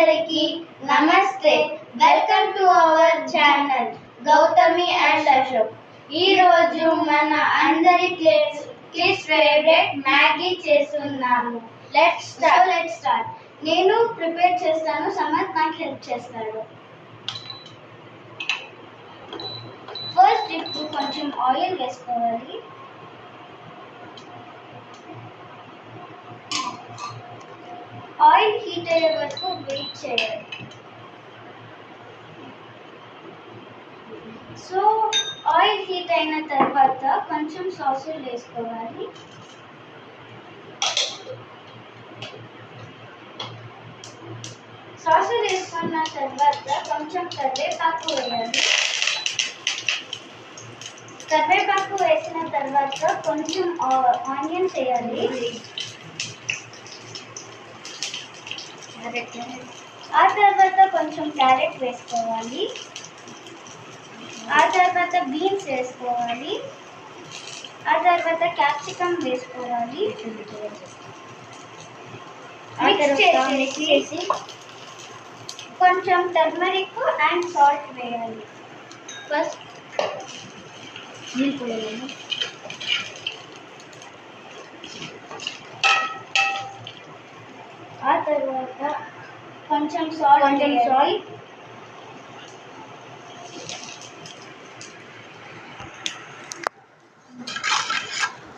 అందరికీ నమస్తే. Welcome to our channel Gautami and Ashok. ఈ రోజు మన అందరి కిడ్స్ ఫేవరెట్ మ్యాగీ చేస్తున్నాము. Let's start. నేను ప్రిపేర్ చేస్తాను, సమత్ నాకు హెల్ప్ చేస్తాడు. ఫస్ట్ ఇప్పుడు కొంచెం ఆయిల్ వేసుకోవాలి. ఆయిల్ హీట్ అయ్యే వరకు వెయిట్ చేయాలి. సో ఆయిల్ హీట్ అయిన తర్వాత కొంచెం సాసులు వేసుకోవాలి. సాసులు వేసుకున్న తర్వాత కొంచెం కరివేపాకు వేయాలి. కరివేపాకు వేసిన తర్వాత కొంచెం ఆనియన్స్ వేయాలి. ఆ తర్వాత కొంచెం క్యారెట్ వేసుకోవాలి. ఆ తర్వాత బీన్స్ వేసుకోవాలి. ఆ తర్వాత క్యాప్సికమ్ వేసుకోవాలి. మిక్స్ చేసి కొంచెం టర్మరిక్ అండ్ సాల్ట్ వేయాలి. ఫస్ట్ ఆ తర్వాత కొంచెం సాల్ట్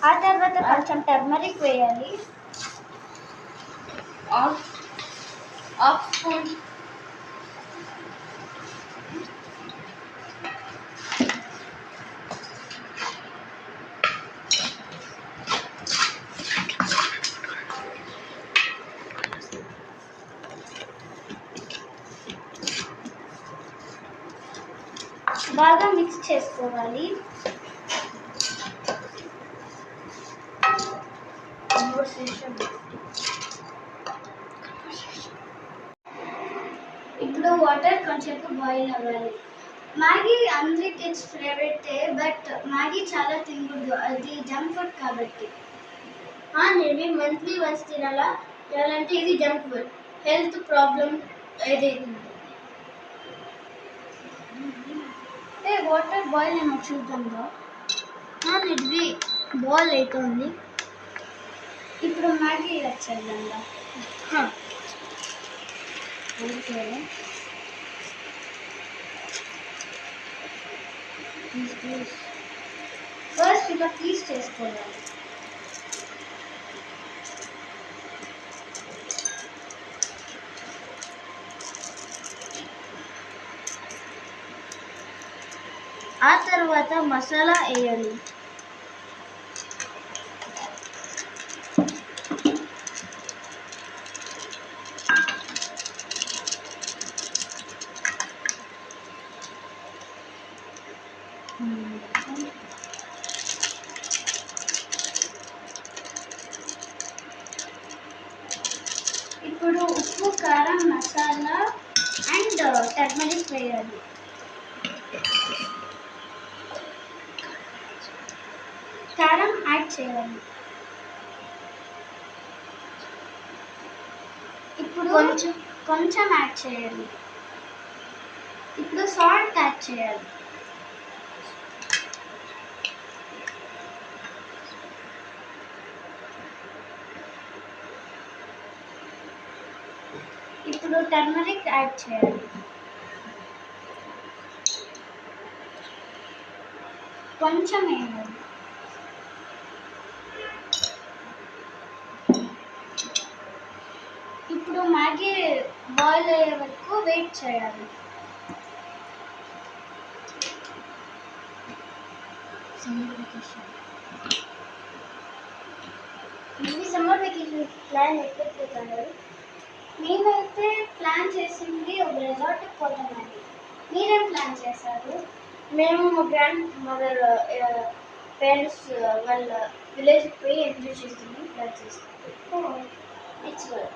ఆ తర్వాత కొంచెం టర్మరిక్ వేయాలి. హాఫ్ స్పూన్ బాగా మిక్స్ చేసుకోవాలి. ఇప్పుడు వాటర్ కొంచెం బాయిల్ అవ్వాలి. మ్యాగీ అందరి కిడ్స్ ఫేవరెట్, బట్ మ్యాగీ చాలా తినకూడదు, అది జంక్ ఫుడ్ కాబట్టి. నేను మంత్లీ వన్స్ తినాలా, ఎలాంటి ఇది జంక్ ఫుడ్, హెల్త్ ప్రాబ్లం ఏదైతుంది. వాటర్ బాయిల్ ఏమో చూద్దాంగా. ఇది బాయిల్ అవుతుంది. ఇప్పుడు మ్యాగీ వచ్చేద్దాంగా. ఓకే, ఫస్ట్ ఇలా పీస్ చేసుకోవాలి. ఆ తర్వాత మసాలా వేయాలి. ఇప్పుడు ఉప్పు, కారం, మసాలా అండ్ టర్మరిక్ వేయాలి. కారం యాడ్ చేయాలి. ఇప్పుడు కొంచెం యాడ్ చేయాలి. ఇప్పుడు సాల్ట్ యాడ్ చేయాలి. ఇప్పుడు టర్మరిక్ యాడ్ చేయాలి. కొంచెం వేయాలి. ఇప్పుడు మ్యాగీ బాయిల్ అయ్యే వరకు వెయిట్ చేయాలి. సమ్మర్ వెకేషన్ ప్లాన్ ఎక్కడిపోతారు? మేమైతే ప్లాన్ చేసింది ఒక రిసార్ట్కి పోతామండి. మీరేం ప్లాన్ చేశారు? మేము మా గ్రాండ్ మదర్ పేరెంట్స్ వాళ్ళ విలేజ్కి పోయి ఎంజాయ్ చేస్తామని ప్లాన్ చేస్తాము. It's good.